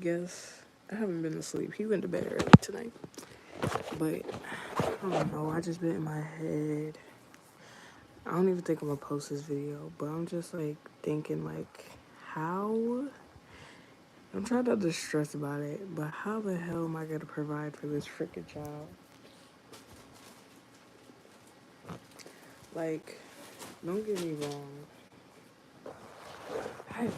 guess. I haven't been asleep. He went to bed early tonight. But I don't know. I just been in my head. I don't even think I'm gonna post this video, but I'm just like thinking like how I'm trying not to stress about it, but how the hell am I gonna provide for this freaking child? Like, don't get me wrong. I,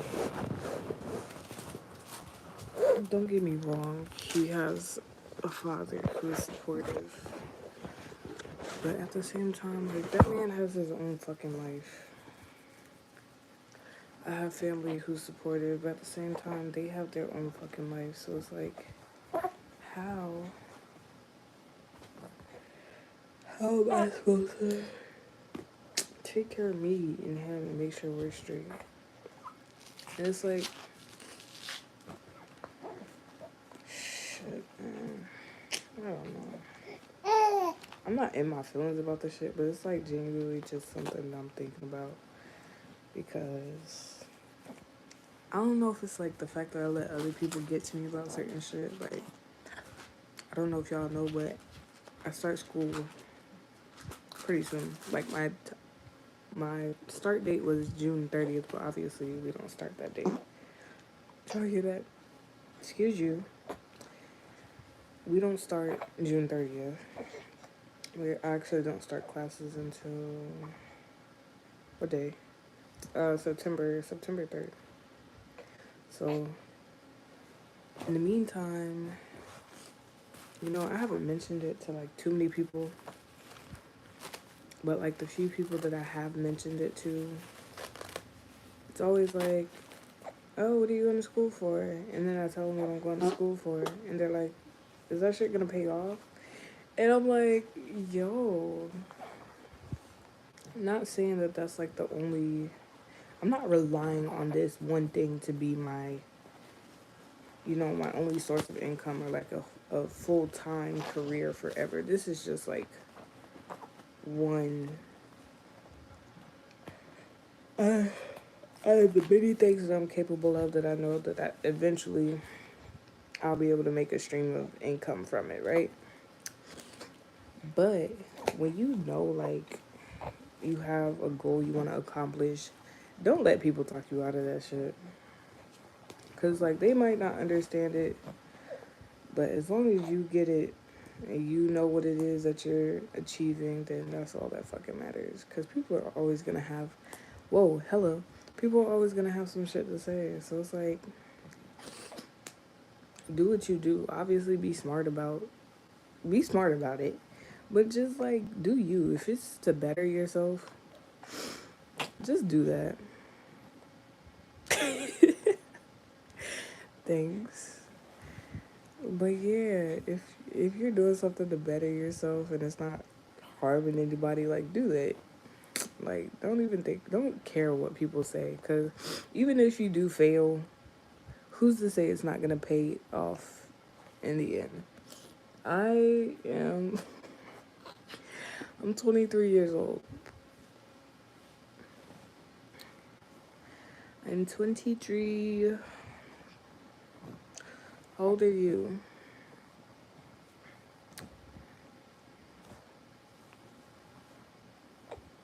don't get me wrong. He has a father who is supportive. But at the same time, like, that man has his own fucking life. I have family who's supportive, but at the same time, they have their own fucking life. So it's like, how? How am I supposed to take care of me and him and make sure we're straight? And it's like, shit, man. I don't know. I'm not in my feelings about this shit, but it's like genuinely just something I'm thinking about. Because I don't know if it's like the fact that I let other people get to me about certain shit. Like, I don't know if y'all know, but I start school pretty soon. Like, my start date was June 30th, but obviously we don't start that date. Did y'all hear that? Excuse you. We don't start June 30th. We actually don't start classes until what day? September 3rd. So in the meantime, you know, I haven't mentioned it to like too many people, but like the few people that I have mentioned it to, it's always like, oh, what are you going to school for? And then I tell them what I'm going to school for, and they're like, is that shit gonna pay off? And I'm like, yo, I'm not saying that that's like the only, I'm not relying on this one thing to be my, you know, my only source of income or like a full-time career forever. This is just like one out of the many things that I'm capable of, that I know that eventually I'll be able to make a stream of income from it, right? But when you know, like, you have a goal you want to accomplish, don't let people talk you out of that shit. Because, like, they might not understand it, but as long as you get it and you know what it is that you're achieving, then that's all that fucking matters. Because people are always going to have, whoa, hello. People are always going to have some shit to say. So it's like, do what you do. Obviously, be smart about it. But just, like, do you. If it's to better yourself, just do that. Thanks. But yeah, if you're doing something to better yourself and it's not harming anybody, like, do that. Like, don't care what people say, because even if you do fail, who's to say it's not gonna pay off in the end? I'm 23 years old. I'm 23. How old are you?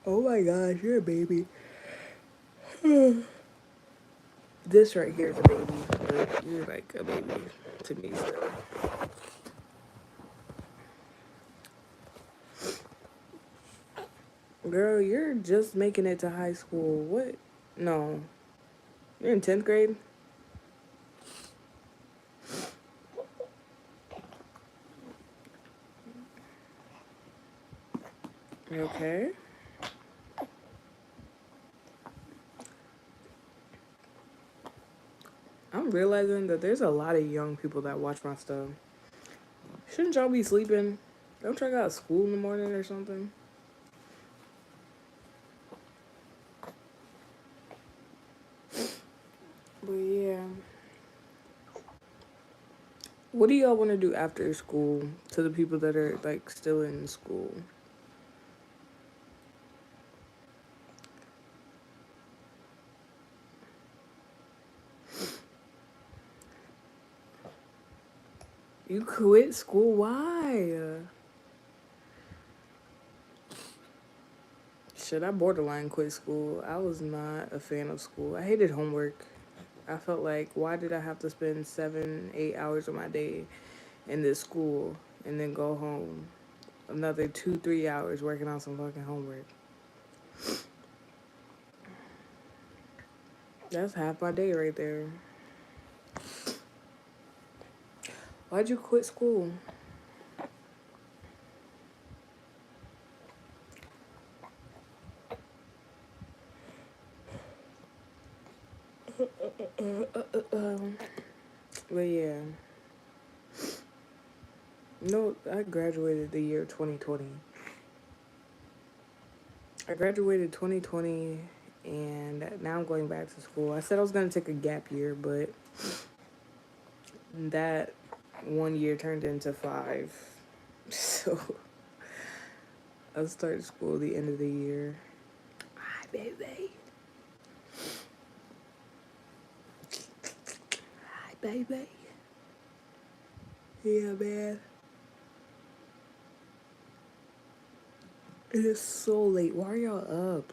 Oh my gosh, you're a baby. This right here is a baby, but you're like a baby to me still. Girl, you're just making it to high school. What? No. You're in 10th grade? Okay. I'm realizing that there's a lot of young people that watch my stuff. Shouldn't y'all be sleeping? Don't y'all got school in the morning or something? But yeah. What do y'all want to do after school, to the people that are like still in school? You quit school? Why? Shit, I borderline quit school. I was not a fan of school. I hated homework. I felt like, why did I have to spend 7, 8 hours of my day in this school and then go home another 2, 3 hours working on some fucking homework? That's half my day right there. Why'd you quit school? But yeah, no, I graduated the year 2020. I graduated 2020 and now I'm going back to school. I said I was going to take a gap year, but that one year turned into 5. So I started school the end of the year. Hi, baby. Hi, baby. Yeah, man. It is so late. Why are y'all up?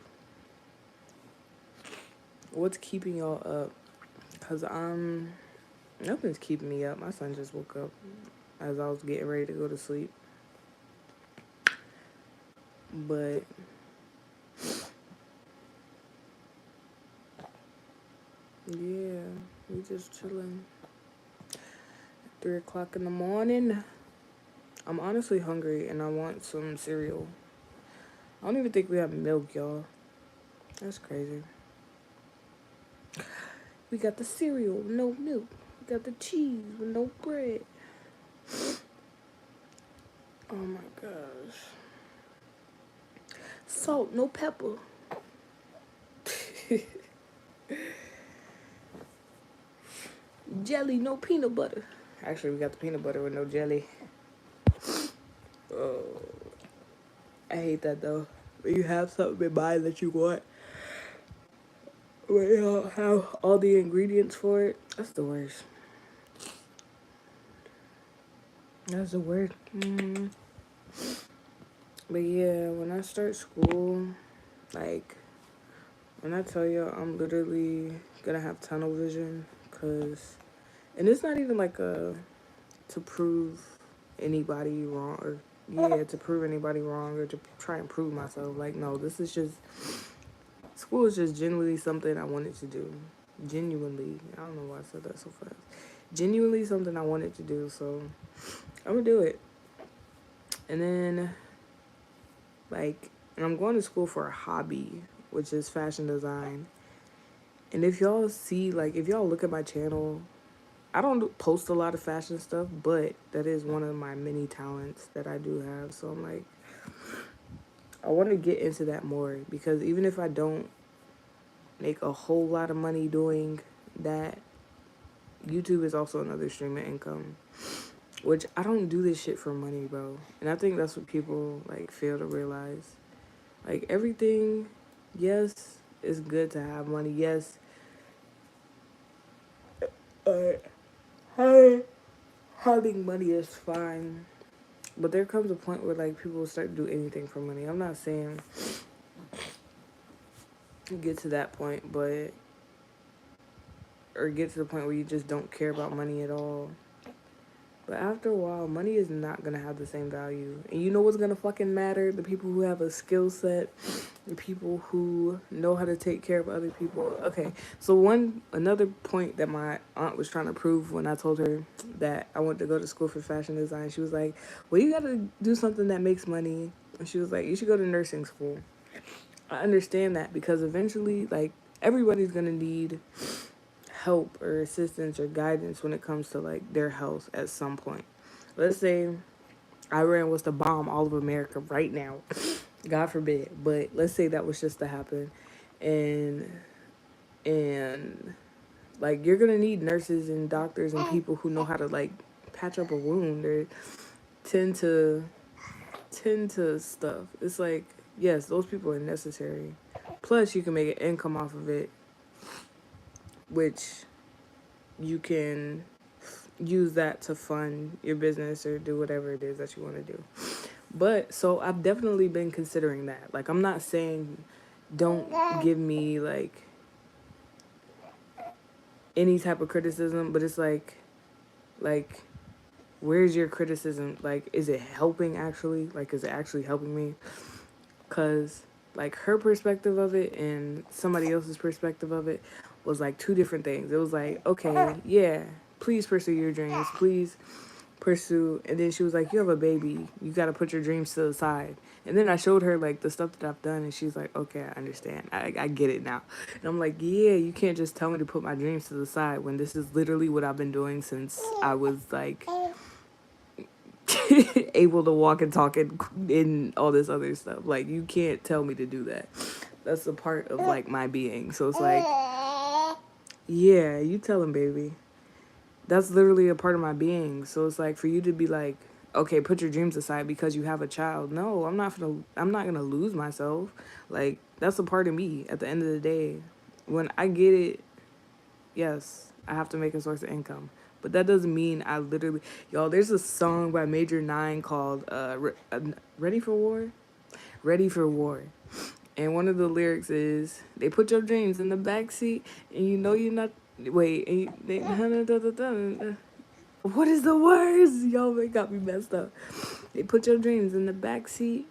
What's keeping y'all up? Cause nothing's keeping me up. My son just woke up as I was getting ready to go to sleep. But yeah, we just chilling. 3 o'clock in the morning. I'm honestly hungry and I want some cereal. I don't even think we have milk, y'all. That's crazy. We got the cereal with no milk. We got the cheese with no bread. Oh my gosh. Salt, no pepper. Jelly, no peanut butter. Actually, we got the peanut butter with no jelly. Oh, I hate that though. When you have something in mind that you want, but you don't have all the ingredients for it. That's the worst. That's the worst. But yeah, when I start school, like, when I tell you I'm literally gonna have tunnel vision, and it's not even like to prove anybody wrong, or yeah, to prove anybody wrong, or to try and prove myself. Like, no, this is just, school is just genuinely something I wanted to do. Genuinely. I don't know why I said that so fast. Genuinely something I wanted to do, so I'm gonna do it. And then, like, and I'm going to school for a hobby, which is fashion design. And if y'all see, like, if y'all look at my channel, I don't post a lot of fashion stuff, but that is one of my many talents that I do have. So I'm like, I want to get into that more, because even if I don't make a whole lot of money doing that, YouTube is also another stream of income, which I don't do this shit for money, bro. And I think that's what people like fail to realize. Like, everything, yes, it's good to have money. Yes, uh, having money is fine. But there comes a point where like people start to do anything for money. I'm not saying get to that point, but or get to the point where you just don't care about money at all. But after a while, money is not gonna have the same value. And you know what's gonna fucking matter? The people who have a skill set, the people who know how to take care of other people. Okay, so another point that my aunt was trying to prove when I told her that I wanted to go to school for fashion design, she was like, well, you gotta do something that makes money. And she was like, you should go to nursing school. I understand that, because eventually, like, everybody's gonna need help or assistance or guidance when it comes to like their health at some point. Let's say Iran was to bomb all of America right now, God forbid, but let's say that was just to happen, and and like, you're gonna need nurses and doctors and people who know how to like patch up a wound or tend to tend to stuff. It's like, yes, those people are necessary. Plus, you can make an income off of it, which you can use that to fund your business or do whatever it is that you want to do. But so I've definitely been considering that. Like, I'm not saying don't give me like any type of criticism, but it's like where's your criticism? Like, is it helping actually? Like, is it actually helping me? Cause like her perspective of it and somebody else's perspective of it was like two different things. It was like, okay, yeah, please pursue your dreams, please pursue. And then she was like, you have a baby, you got to put your dreams to the side. And then I showed her like the stuff that I've done, and she's like, okay, I understand, I get it now. And I'm like, yeah, you can't just tell me to put my dreams to the side when this is literally what I've been doing since I was like able to walk and talk and all this other stuff. Like, you can't tell me to do that. That's a part of like my being. So it's like, yeah, you tell him, baby. That's literally a part of my being. So it's like for you to be like, okay, put your dreams aside because you have a child. No, I'm not gonna lose myself. Like, that's a part of me at the end of the day. When I get it, yes, I have to make a source of income. But that doesn't mean I literally, y'all, there's a song by Major Nine called Ready for War? Ready for War. And one of the lyrics is, they put your dreams in the backseat and you know you're not, wait, and what is the words? Y'all, they got me messed up. They put your dreams in the backseat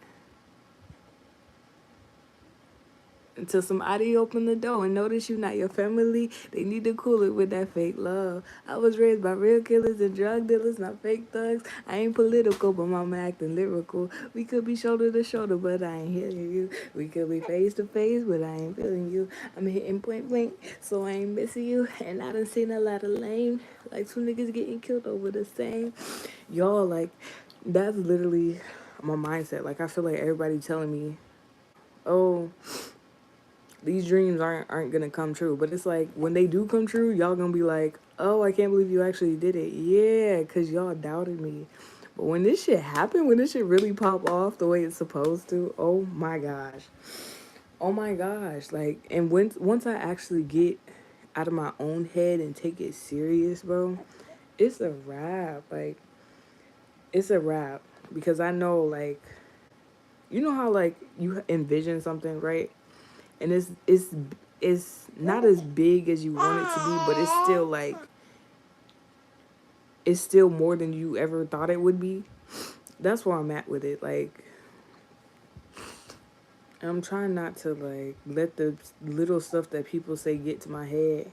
until somebody open the door and notice you not your family. They need to cool it with that fake love. I was raised by real killers and drug dealers, not fake thugs. I ain't political, but mama acting lyrical. We could be shoulder to shoulder, but I ain't hearing you. We could be face to face, but I ain't feeling you. I'm hitting point blank, so I ain't missing you. And I done seen a lot of lame, like two niggas getting killed over the same. Y'all, like, that's literally my mindset. Like, I feel like everybody telling me, oh, these dreams aren't gonna come true. But it's like when they do come true, y'all gonna be like, oh, I can't believe you actually did it. Yeah, cause y'all doubted me. But when this shit happen, when this shit really pop off the way it's supposed to, oh my gosh. Oh my gosh. Like, and once I actually get out of my own head and take it serious, bro, it's a wrap. Like, it's a wrap. Because I know, like, you know how like you envision something, right? And it's not as big as you want it to be, but it's still like, it's still more than you ever thought it would be. That's where I'm at with it. Like, I'm trying not to like let the little stuff that people say get to my head,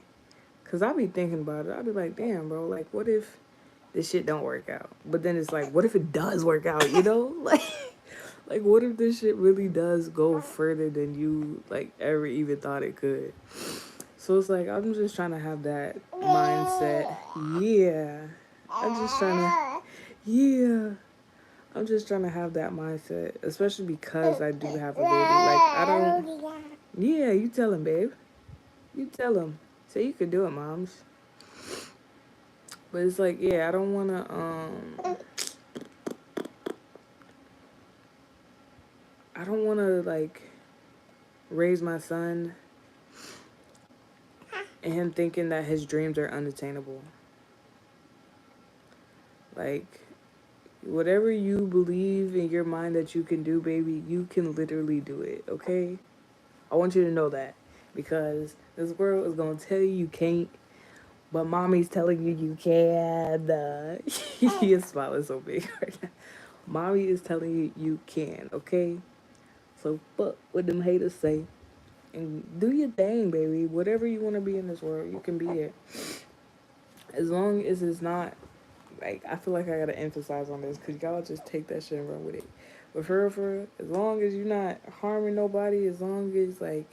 cause I be thinking about it. I be like, damn, bro, like what if this shit don't work out? But then it's like, what if it does work out? You know, like what if this shit really does go further than you like ever even thought it could? So it's like, I'm just trying to have that mindset. Yeah. I'm just trying to, yeah. I'm just trying to have that mindset, especially because I do have a baby. Like, I don't, yeah, you tell him, babe. You tell him. Say you could do it, moms. But it's like, yeah, I don't want to, I don't want to, like, raise my son and him thinking that his dreams are unattainable. Like, whatever you believe in your mind that you can do, baby, you can literally do it, okay? I want you to know that. Because this world is going to tell you can't, but mommy's telling you you can. He is smiling so big right now. Mommy is telling you you can, okay? So fuck what them haters say. And do your thing, baby. Whatever you want to be in this world, you can be it. As long as it's not, like, I feel like I gotta emphasize on this because y'all just take that shit and run with it. But for real, as long as you're not harming nobody, as long as, like,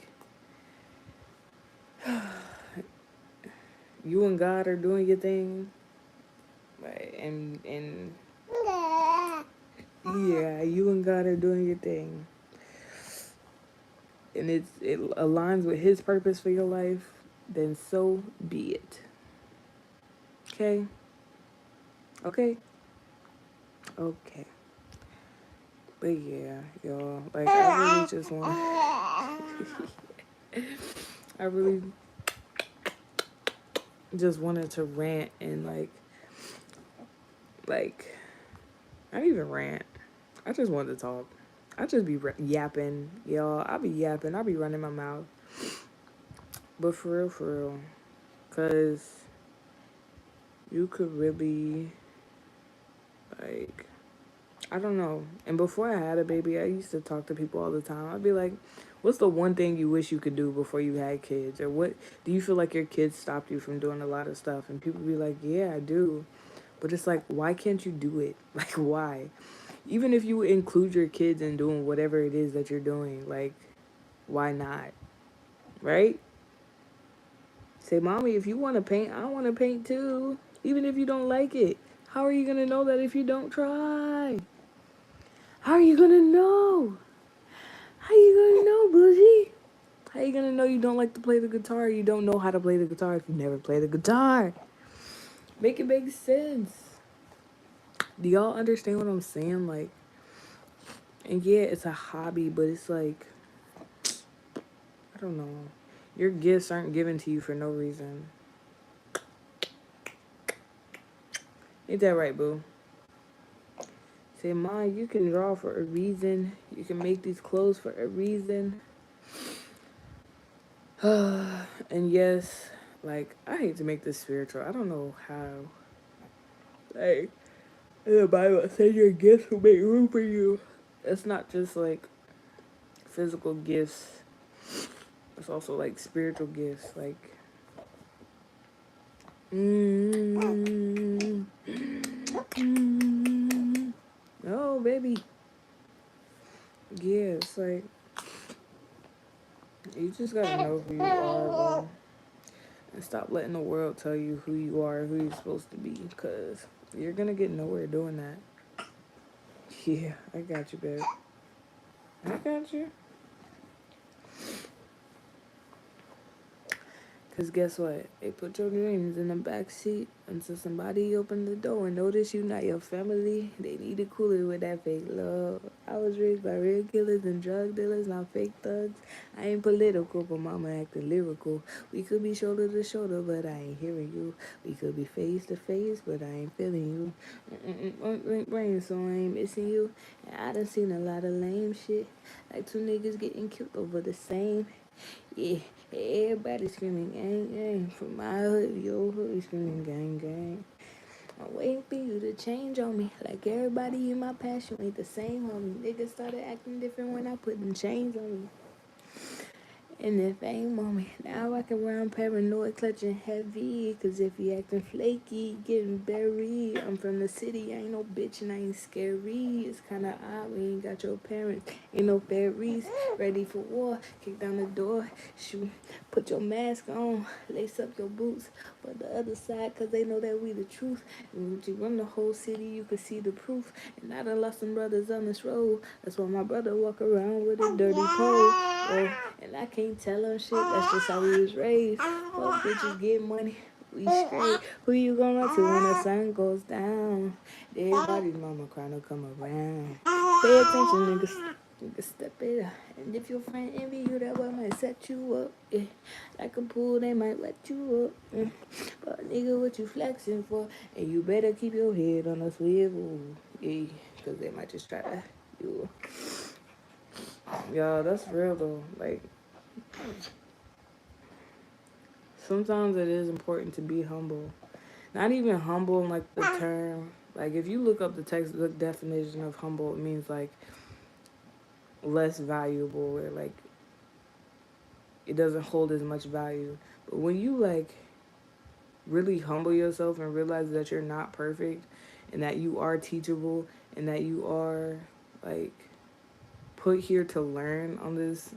you and God are doing your thing, like, and yeah, you and God are doing your thing, and it aligns with His purpose for your life, then so be it. Okay. Okay. Okay. But yeah, y'all, like, I really just want I really just wanted to rant and, like, Like, I don't even rant. I just want to talk. I just be yapping, y'all. I be yapping. I be running my mouth. But for real, cause you could really like, I don't know. And before I had a baby, I used to talk to people all the time. I'd be like, "What's the one thing you wish you could do before you had kids, or what do you feel like your kids stopped you from doing a lot of stuff?" And people be like, "Yeah, I do." But it's like, why can't you do it? Like, why? Even if you include your kids in doing whatever it is that you're doing, like, why not? Right? Say, mommy, if you want to paint, I want to paint too. Even if you don't like it. How are you going to know that if you don't try? How are you going to know? How are you going to know, Bougie? How are you going to know you don't like to play the guitar? You don't know how to play the guitar if you never play the guitar. Make it make sense. Do y'all understand what I'm saying? Like, and yeah, it's a hobby, but it's like, I don't know. Your gifts aren't given to you for no reason. Ain't that right, boo? Say, Ma, you can draw for a reason. You can make these clothes for a reason. And yes, like, I hate to make this spiritual. I don't know how. Like, in the Bible, it says your gifts will make room for you. It's not just like physical gifts, it's also like spiritual gifts. Like, mm, no, baby. Yeah, it's like, you just gotta know who you are, bro. And stop letting the world tell you who you are, who you're supposed to be, because you're gonna get nowhere doing that. Yeah, I got you, babe. I got you. Because guess what? They put your dreams in the back seat until somebody opened the door and noticed you not your family. They need to cool it with that fake love. I was raised by real killers and drug dealers, not fake thugs. I ain't political, but mama acting lyrical. We could be shoulder to shoulder, but I ain't hearing you. We could be face to face, but I ain't feeling you. Brain, so I ain't missing you. And I done seen a lot of lame shit. Like two niggas getting killed over the same. Yeah, everybody screaming gang gang. From my hood, your hood screaming gang gang. I'm waiting for you to change on me. Like everybody in my passion ain't the same homie. Niggas started acting different when I put them chains on me. And if ain't mommy, now I walk around paranoid, clutching heavy. Cause if you acting flaky, getting buried. I'm from the city, I ain't no bitch and I ain't scary. It's kinda odd, we ain't got your parents. Ain't no fairies, ready for war. Kick down the door, shoot, put your mask on, lace up your boots. But the other side, cause they know that we the truth. And when you run the whole city, you can see the proof. And I done lost some brothers on this road. That's why my brother walk around with a dirty pole. Oh, and I can't tell them shit, that's just how we was raised. Fuck bitches get money, we straight. Who you gonna run to when the sun goes down? Everybody's mama crying to come around. Pay attention, niggas. Niggas step it up. And if your friend envy you, that boy might set you up. Yeah. Like a pool, they might wet you up. But nigga, what you flexing for? And you better keep your head on a swivel. Yeah, cause they might just try to you. Y'all, that's real though. Like, sometimes it is important to be humble. Not even humble in like the term. Like, if you look up the textbook definition of humble, it means like less valuable, or like it doesn't hold as much value. But when you like really humble yourself and realize that you're not perfect and that you are teachable and that you are like put here to learn on this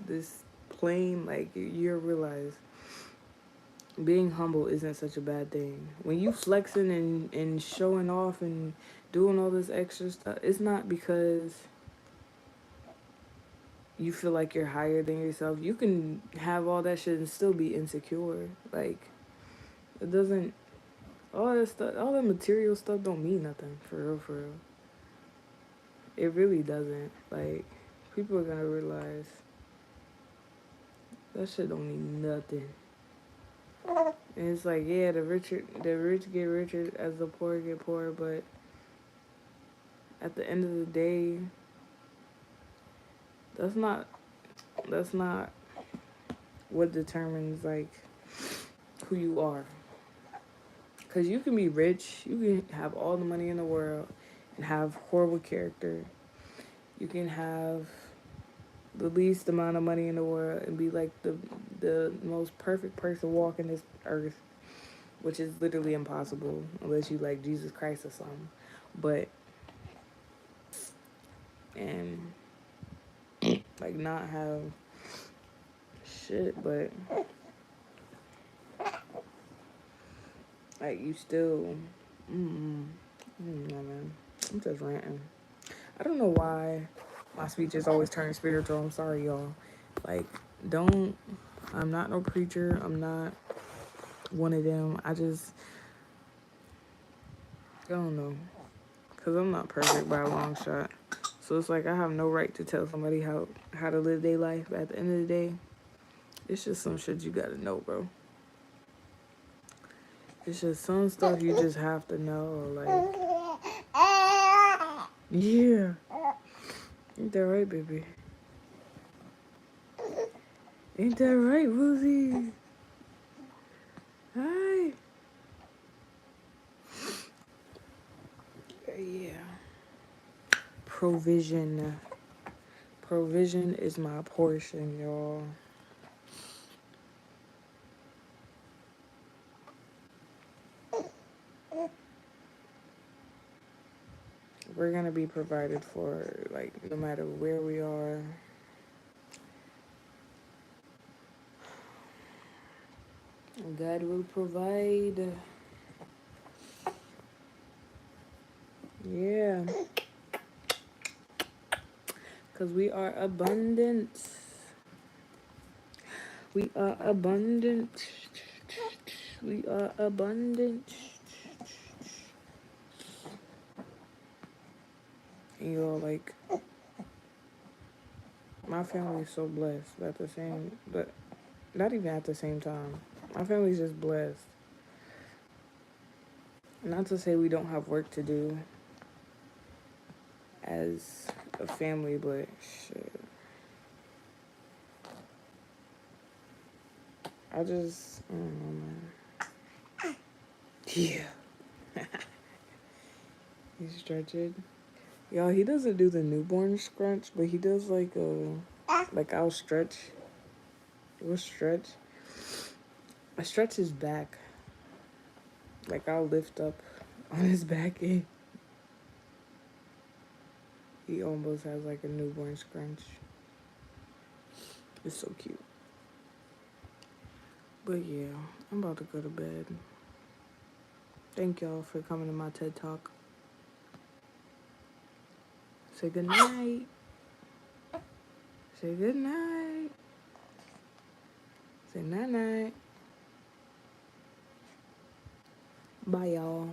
plane, like you realize being humble isn't such a bad thing. When you flexing and showing off and doing all this extra stuff, it's not because you feel like you're higher than yourself. You can have all that shit and still be insecure. Like, it doesn't, all that stuff, all that material stuff don't mean nothing, for real, for real. It really doesn't. Like, people are gonna realize that shit don't mean nothing. And it's like, yeah, the rich get richer as the poor get poorer, but at the end of the day, that's not what determines like who you are. Cause you can be rich, you can have all the money in the world and have horrible character. You can have the least amount of money in the world and be like the most perfect person walking this earth, which is literally impossible unless you like Jesus Christ or something. But and like not have shit, but like you still, no man, I'm just ranting. I don't know why my speech is always turning spiritual. I'm sorry, y'all. Like, don't. I'm not no preacher. I'm not one of them. I don't know. Because I'm not perfect by a long shot. So it's like I have no right to tell somebody how to live their life. But at the end of the day, it's just some shit you gotta know, bro. It's just some stuff you just have to know. Like, yeah. Ain't that right, baby? Ain't that right, Woozy? Hi. Yeah. Provision. Provision is my portion, y'all. We're gonna be provided for, like, no matter where we are. God will provide. Yeah. Because we are abundant. We are abundant. We are abundant. And you're like, my family is so blessed, but not even at the same time. My family's just blessed. Not to say we don't have work to do as a family, but shit. I don't know, man. Yeah. He's stretching. Y'all, he doesn't do the newborn scrunch, but he does like I'll stretch. We'll stretch. I stretch his back. Like I'll lift up on his back and he almost has like a newborn scrunch. It's so cute. But yeah, I'm about to go to bed. Thank y'all for coming to my TED Talk. Say good night. Say good night. Say night night. Bye, y'all.